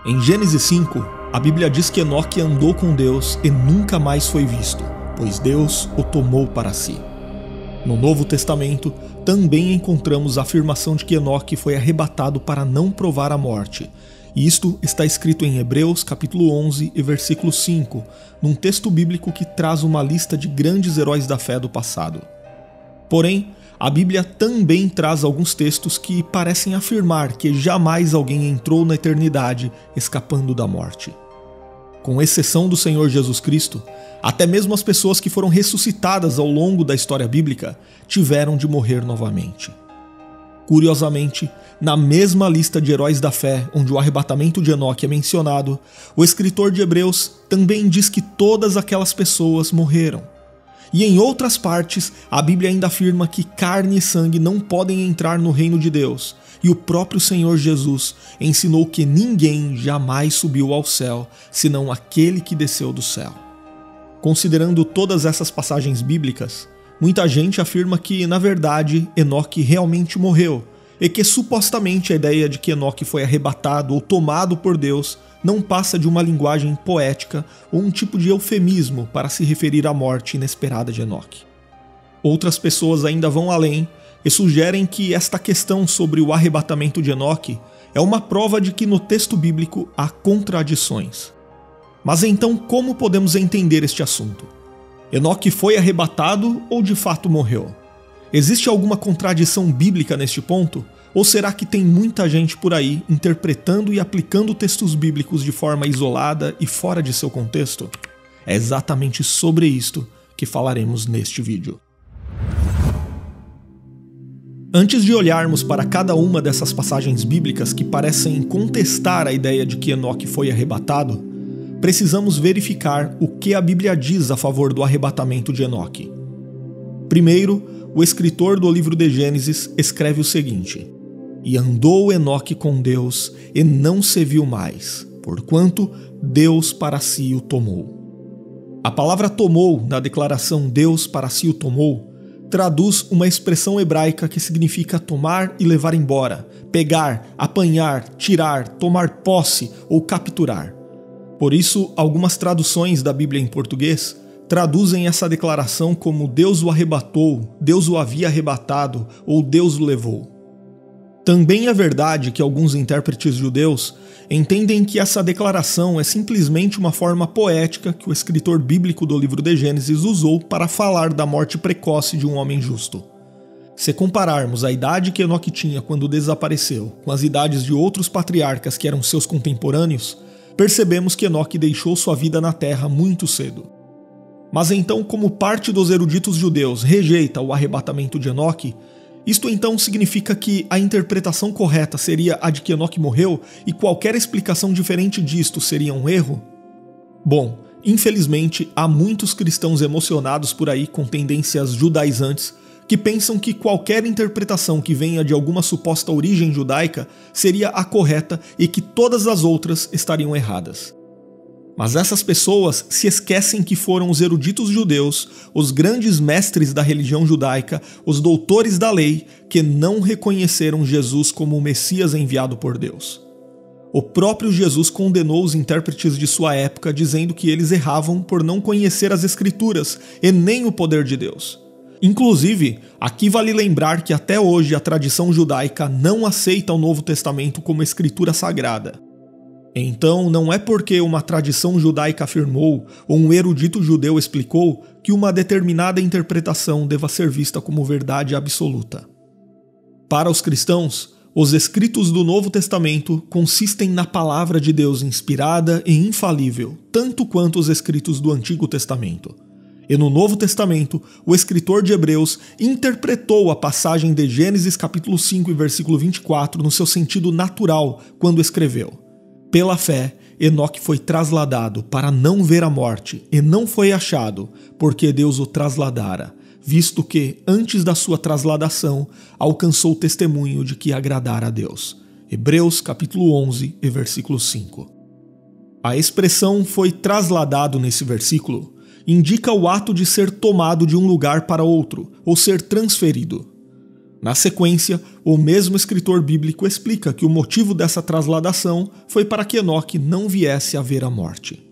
Em Gênesis 5, a Bíblia diz que Enoque andou com Deus e nunca mais foi visto, pois Deus o tomou para si. No Novo Testamento, também encontramos a afirmação de que Enoque foi arrebatado para não provar a morte. E isto está escrito em Hebreus capítulo 11 e versículo 5, num texto bíblico que traz uma lista de grandes heróis da fé do passado. Porém, a Bíblia também traz alguns textos que parecem afirmar que jamais alguém entrou na eternidade escapando da morte. Com exceção do Senhor Jesus Cristo, até mesmo as pessoas que foram ressuscitadas ao longo da história bíblica tiveram de morrer novamente. Curiosamente, na mesma lista de heróis da fé onde o arrebatamento de Enoque é mencionado, o escritor de Hebreus também diz que todas aquelas pessoas morreram. E em outras partes, a Bíblia ainda afirma que carne e sangue não podem entrar no reino de Deus, e o próprio Senhor Jesus ensinou que ninguém jamais subiu ao céu, senão aquele que desceu do céu. Considerando todas essas passagens bíblicas, muita gente afirma que, na verdade, Enoque realmente morreu, e que supostamente a ideia de que Enoque foi arrebatado ou tomado por Deus não passa de uma linguagem poética ou um tipo de eufemismo para se referir à morte inesperada de Enoque. Outras pessoas ainda vão além e sugerem que esta questão sobre o arrebatamento de Enoque é uma prova de que no texto bíblico há contradições. Mas então como podemos entender este assunto? Enoque foi arrebatado ou de fato morreu? Existe alguma contradição bíblica neste ponto? Ou será que tem muita gente por aí interpretando e aplicando textos bíblicos de forma isolada e fora de seu contexto? É exatamente sobre isto que falaremos neste vídeo. Antes de olharmos para cada uma dessas passagens bíblicas que parecem contestar a ideia de que Enoque foi arrebatado, precisamos verificar o que a Bíblia diz a favor do arrebatamento de Enoque. Primeiro, o escritor do livro de Gênesis escreve o seguinte: "E andou Enoque com Deus, e não se viu mais, porquanto Deus para si o tomou." A palavra tomou, na declaração Deus para si o tomou, traduz uma expressão hebraica que significa tomar e levar embora, pegar, apanhar, tirar, tomar posse ou capturar. Por isso, algumas traduções da Bíblia em português traduzem essa declaração como Deus o arrebatou, Deus o havia arrebatado ou Deus o levou. Também é verdade que alguns intérpretes judeus entendem que essa declaração é simplesmente uma forma poética que o escritor bíblico do livro de Gênesis usou para falar da morte precoce de um homem justo. Se compararmos a idade que Enoque tinha quando desapareceu com as idades de outros patriarcas que eram seus contemporâneos, percebemos que Enoque deixou sua vida na terra muito cedo. Mas então, como parte dos eruditos judeus rejeita o arrebatamento de Enoque, isto então significa que a interpretação correta seria a de que Enoque morreu e qualquer explicação diferente disto seria um erro? Bom, infelizmente há muitos cristãos emocionados por aí com tendências judaizantes que pensam que qualquer interpretação que venha de alguma suposta origem judaica seria a correta e que todas as outras estariam erradas. Mas essas pessoas se esquecem que foram os eruditos judeus, os grandes mestres da religião judaica, os doutores da lei, que não reconheceram Jesus como o Messias enviado por Deus. O próprio Jesus condenou os intérpretes de sua época, dizendo que eles erravam por não conhecer as Escrituras e nem o poder de Deus. Inclusive, aqui vale lembrar que até hoje a tradição judaica não aceita o Novo Testamento como escritura sagrada. Então, não é porque uma tradição judaica afirmou ou um erudito judeu explicou que uma determinada interpretação deva ser vista como verdade absoluta. Para os cristãos, os escritos do Novo Testamento consistem na palavra de Deus inspirada e infalível, tanto quanto os escritos do Antigo Testamento. E no Novo Testamento, o escritor de Hebreus interpretou a passagem de Gênesis capítulo 5 e versículo 24 no seu sentido natural quando escreveu: "Pela fé, Enoque foi trasladado para não ver a morte, e não foi achado, porque Deus o trasladara, visto que, antes da sua trasladação, alcançou o testemunho de que agradara a Deus." Hebreus capítulo 11 e versículo 5. A expressão "foi trasladado" nesse versículo indica o ato de ser tomado de um lugar para outro, ou ser transferido. Na sequência, o mesmo escritor bíblico explica que o motivo dessa trasladação foi para que Enoque não viesse a ver a morte.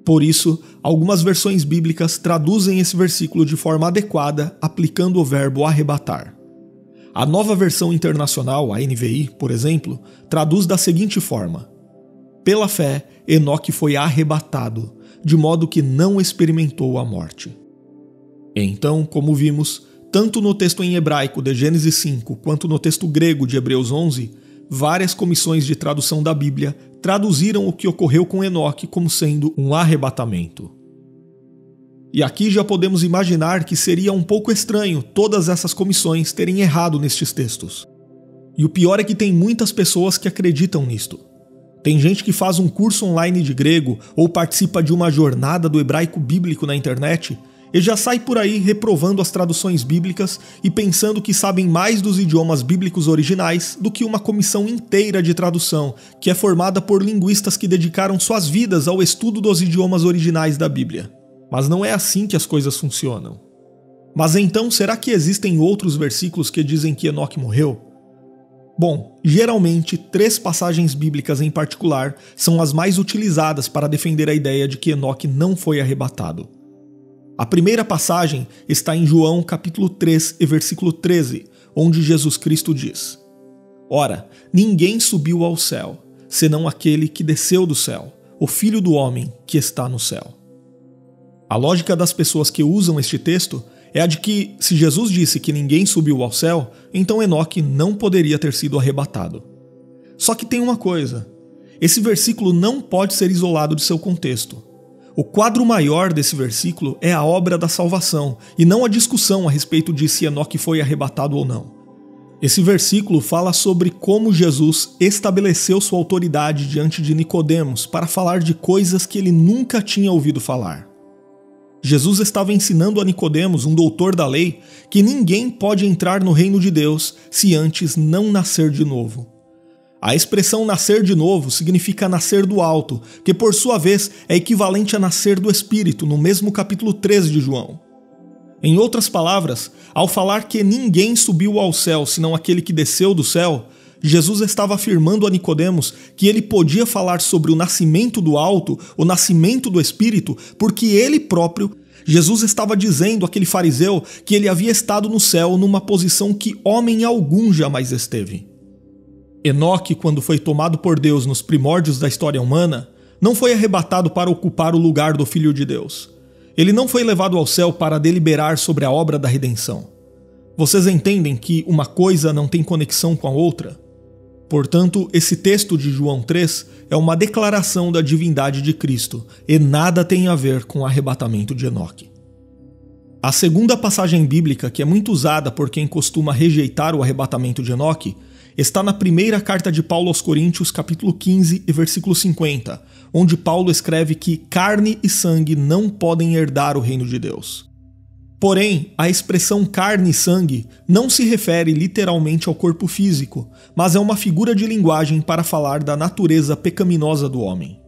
Por isso, algumas versões bíblicas traduzem esse versículo de forma adequada, aplicando o verbo arrebatar. A Nova Versão Internacional, a NVI, por exemplo, traduz da seguinte forma: pela fé, Enoque foi arrebatado, de modo que não experimentou a morte. Então, como vimos, tanto no texto em hebraico de Gênesis 5 quanto no texto grego de Hebreus 11, várias comissões de tradução da Bíblia traduziram o que ocorreu com Enoque como sendo um arrebatamento. E aqui já podemos imaginar que seria um pouco estranho todas essas comissões terem errado nestes textos. E o pior é que tem muitas pessoas que acreditam nisto. Tem gente que faz um curso online de grego ou participa de uma jornada do hebraico bíblico na internet e já sai por aí reprovando as traduções bíblicas e pensando que sabem mais dos idiomas bíblicos originais do que uma comissão inteira de tradução, que é formada por linguistas que dedicaram suas vidas ao estudo dos idiomas originais da Bíblia. Mas não é assim que as coisas funcionam. Mas então, será que existem outros versículos que dizem que Enoque morreu? Bom, geralmente 3 passagens bíblicas em particular são as mais utilizadas para defender a ideia de que Enoque não foi arrebatado. A primeira passagem está em João capítulo 3 e versículo 13, onde Jesus Cristo diz: Ora, ninguém subiu ao céu, senão aquele que desceu do céu, o Filho do Homem que está no céu. A lógica das pessoas que usam este texto é a de que, se Jesus disse que ninguém subiu ao céu, então Enoque não poderia ter sido arrebatado. Só que tem uma coisa: esse versículo não pode ser isolado de seu contexto. O quadro maior desse versículo é a obra da salvação, e não a discussão a respeito de se Enoque foi arrebatado ou não. Esse versículo fala sobre como Jesus estabeleceu sua autoridade diante de Nicodemos para falar de coisas que ele nunca tinha ouvido falar. Jesus estava ensinando a Nicodemos, um doutor da lei, que ninguém pode entrar no reino de Deus se antes não nascer de novo. A expressão nascer de novo significa nascer do alto, que por sua vez é equivalente a nascer do Espírito, no mesmo capítulo 13 de João. Em outras palavras, ao falar que ninguém subiu ao céu senão aquele que desceu do céu, Jesus estava afirmando a Nicodemos que ele podia falar sobre o nascimento do alto, o nascimento do Espírito, porque ele próprio, Jesus estava dizendo àquele fariseu que ele havia estado no céu numa posição que homem algum jamais esteve. Enoque, quando foi tomado por Deus nos primórdios da história humana, não foi arrebatado para ocupar o lugar do Filho de Deus. Ele não foi levado ao céu para deliberar sobre a obra da redenção. Vocês entendem que uma coisa não tem conexão com a outra? Portanto, esse texto de João 3 é uma declaração da divindade de Cristo e nada tem a ver com o arrebatamento de Enoque. A segunda passagem bíblica, que é muito usada por quem costuma rejeitar o arrebatamento de Enoque, está na primeira carta de Paulo aos Coríntios, capítulo 15 e versículo 50, onde Paulo escreve que carne e sangue não podem herdar o reino de Deus. Porém, a expressão carne e sangue não se refere literalmente ao corpo físico, mas é uma figura de linguagem para falar da natureza pecaminosa do homem.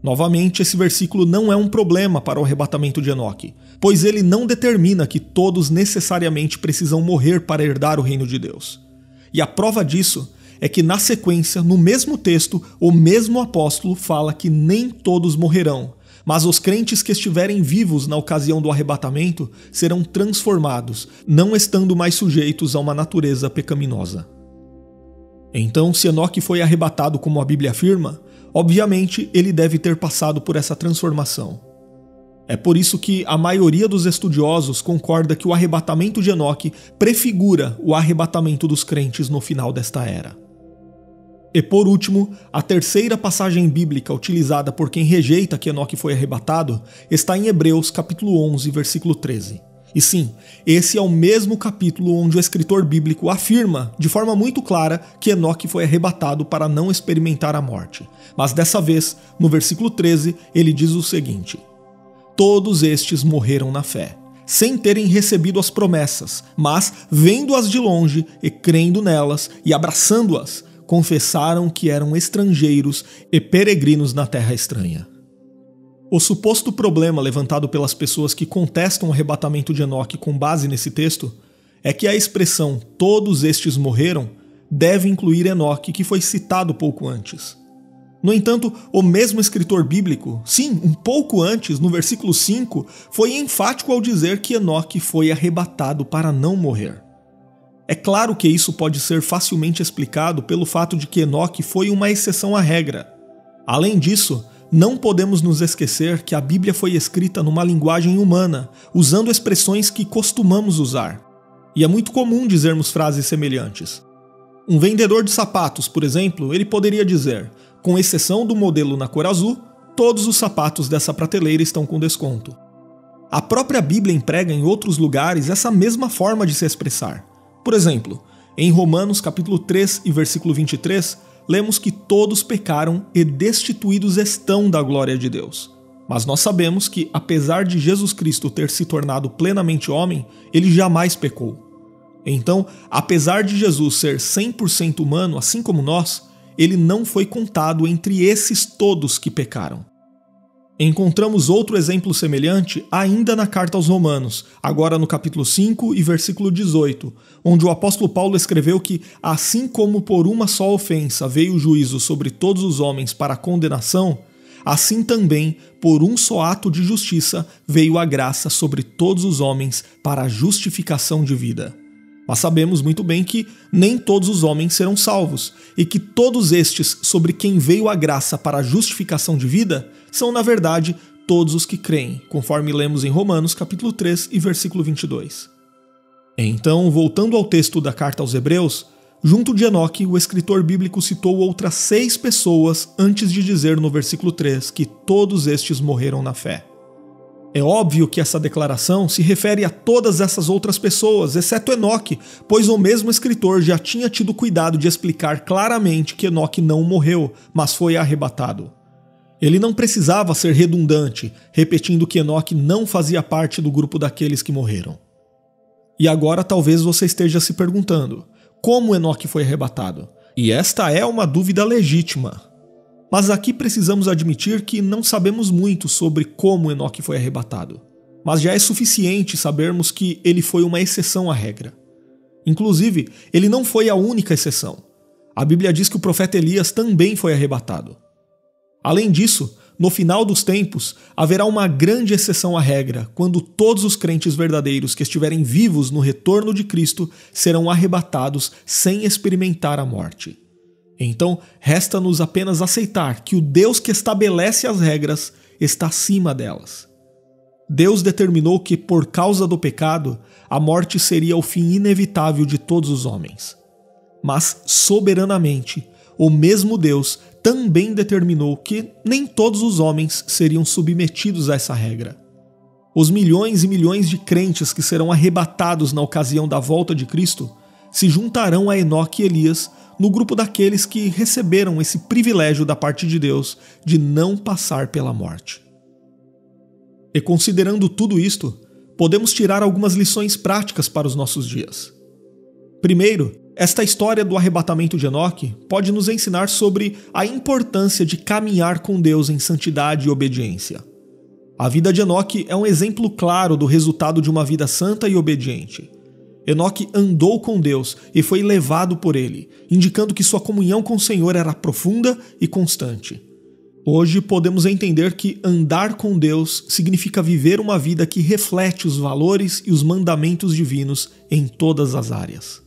Novamente, esse versículo não é um problema para o arrebatamento de Enoque, pois ele não determina que todos necessariamente precisam morrer para herdar o reino de Deus. E a prova disso é que na sequência, no mesmo texto, o mesmo apóstolo fala que nem todos morrerão, mas os crentes que estiverem vivos na ocasião do arrebatamento serão transformados, não estando mais sujeitos a uma natureza pecaminosa. Então, se Enoque foi arrebatado como a Bíblia afirma, obviamente ele deve ter passado por essa transformação. É por isso que a maioria dos estudiosos concorda que o arrebatamento de Enoque prefigura o arrebatamento dos crentes no final desta era. E por último, a terceira passagem bíblica utilizada por quem rejeita que Enoque foi arrebatado está em Hebreus capítulo 11, versículo 13. E sim, esse é o mesmo capítulo onde o escritor bíblico afirma, de forma muito clara, que Enoque foi arrebatado para não experimentar a morte. Mas dessa vez, no versículo 13, ele diz o seguinte: todos estes morreram na fé, sem terem recebido as promessas, mas, vendo-as de longe e crendo nelas e abraçando-as, confessaram que eram estrangeiros e peregrinos na terra estranha. O suposto problema levantado pelas pessoas que contestam o arrebatamento de Enoque com base nesse texto é que a expressão "todos estes morreram" deve incluir Enoque, que foi citado pouco antes. No entanto, o mesmo escritor bíblico, sim, um pouco antes, no versículo 5, foi enfático ao dizer que Enoque foi arrebatado para não morrer. É claro que isso pode ser facilmente explicado pelo fato de que Enoque foi uma exceção à regra. Além disso, não podemos nos esquecer que a Bíblia foi escrita numa linguagem humana, usando expressões que costumamos usar. E é muito comum dizermos frases semelhantes. Um vendedor de sapatos, por exemplo, ele poderia dizer: com exceção do modelo na cor azul, todos os sapatos dessa prateleira estão com desconto. A própria Bíblia emprega em outros lugares essa mesma forma de se expressar. Por exemplo, em Romanos capítulo 3 e versículo 23, lemos que todos pecaram e destituídos estão da glória de Deus. Mas nós sabemos que, apesar de Jesus Cristo ter se tornado plenamente homem, ele jamais pecou. Então, apesar de Jesus ser 100% humano, assim como nós, ele não foi contado entre esses todos que pecaram. Encontramos outro exemplo semelhante ainda na carta aos Romanos, agora no capítulo 5 e versículo 18, onde o apóstolo Paulo escreveu que, assim como por uma só ofensa veio o juízo sobre todos os homens para a condenação, assim também, por um só ato de justiça, veio a graça sobre todos os homens para a justificação de vida. Mas sabemos muito bem que nem todos os homens serão salvos, e que todos estes sobre quem veio a graça para a justificação de vida são, na verdade, todos os que creem, conforme lemos em Romanos capítulo 3 e versículo 22. Então, voltando ao texto da carta aos Hebreus, junto de Enoque, o escritor bíblico citou outras 6 pessoas antes de dizer no versículo 3 que todos estes morreram na fé. É óbvio que essa declaração se refere a todas essas outras pessoas, exceto Enoque, pois o mesmo escritor já tinha tido cuidado de explicar claramente que Enoque não morreu, mas foi arrebatado. Ele não precisava ser redundante, repetindo que Enoque não fazia parte do grupo daqueles que morreram. E agora talvez você esteja se perguntando, como Enoque foi arrebatado? E esta é uma dúvida legítima. Mas aqui precisamos admitir que não sabemos muito sobre como Enoque foi arrebatado. Mas já é suficiente sabermos que ele foi uma exceção à regra. Inclusive, ele não foi a única exceção. A Bíblia diz que o profeta Elias também foi arrebatado. Além disso, no final dos tempos, haverá uma grande exceção à regra, quando todos os crentes verdadeiros que estiverem vivos no retorno de Cristo serão arrebatados sem experimentar a morte. Então, resta-nos apenas aceitar que o Deus que estabelece as regras está acima delas. Deus determinou que, por causa do pecado, a morte seria o fim inevitável de todos os homens. Mas, soberanamente, o mesmo Deus também determinou que nem todos os homens seriam submetidos a essa regra. Os milhões e milhões de crentes que serão arrebatados na ocasião da volta de Cristo se juntarão a Enoque e Elias no grupo daqueles que receberam esse privilégio da parte de Deus de não passar pela morte. E considerando tudo isto, podemos tirar algumas lições práticas para os nossos dias. Primeiro, esta história do arrebatamento de Enoque pode nos ensinar sobre a importância de caminhar com Deus em santidade e obediência. A vida de Enoque é um exemplo claro do resultado de uma vida santa e obediente. Enoque andou com Deus e foi levado por ele, indicando que sua comunhão com o Senhor era profunda e constante. Hoje podemos entender que andar com Deus significa viver uma vida que reflete os valores e os mandamentos divinos em todas as áreas.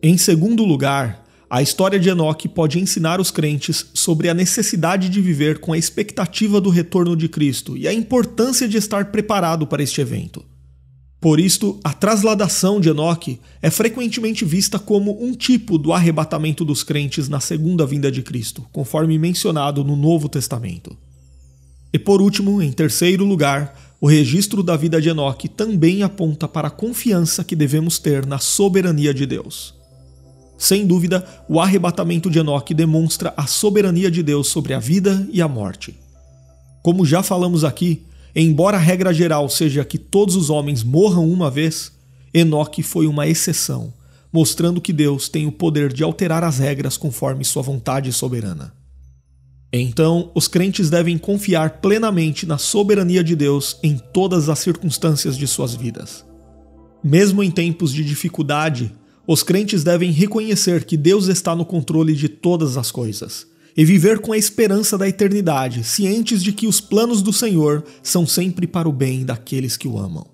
Em segundo lugar, a história de Enoque pode ensinar os crentes sobre a necessidade de viver com a expectativa do retorno de Cristo e a importância de estar preparado para este evento. Por isto, a trasladação de Enoque é frequentemente vista como um tipo do arrebatamento dos crentes na segunda vinda de Cristo, conforme mencionado no Novo Testamento. E por último, em terceiro lugar, o registro da vida de Enoque também aponta para a confiança que devemos ter na soberania de Deus. Sem dúvida, o arrebatamento de Enoque demonstra a soberania de Deus sobre a vida e a morte. Como já falamos aqui, embora a regra geral seja que todos os homens morram uma vez, Enoque foi uma exceção, mostrando que Deus tem o poder de alterar as regras conforme sua vontade soberana. Então, os crentes devem confiar plenamente na soberania de Deus em todas as circunstâncias de suas vidas. Mesmo em tempos de dificuldade, os crentes devem reconhecer que Deus está no controle de todas as coisas e viver com a esperança da eternidade, cientes de que os planos do Senhor são sempre para o bem daqueles que o amam.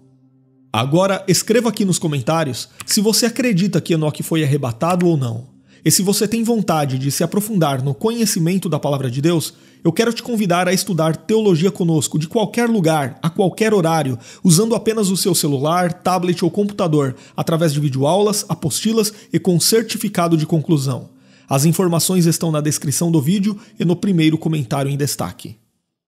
Agora, escreva aqui nos comentários se você acredita que Enoque foi arrebatado ou não. E se você tem vontade de se aprofundar no conhecimento da Palavra de Deus, eu quero te convidar a estudar teologia conosco de qualquer lugar, a qualquer horário, usando apenas o seu celular, tablet ou computador, através de videoaulas, apostilas e com certificado de conclusão. As informações estão na descrição do vídeo e no primeiro comentário em destaque.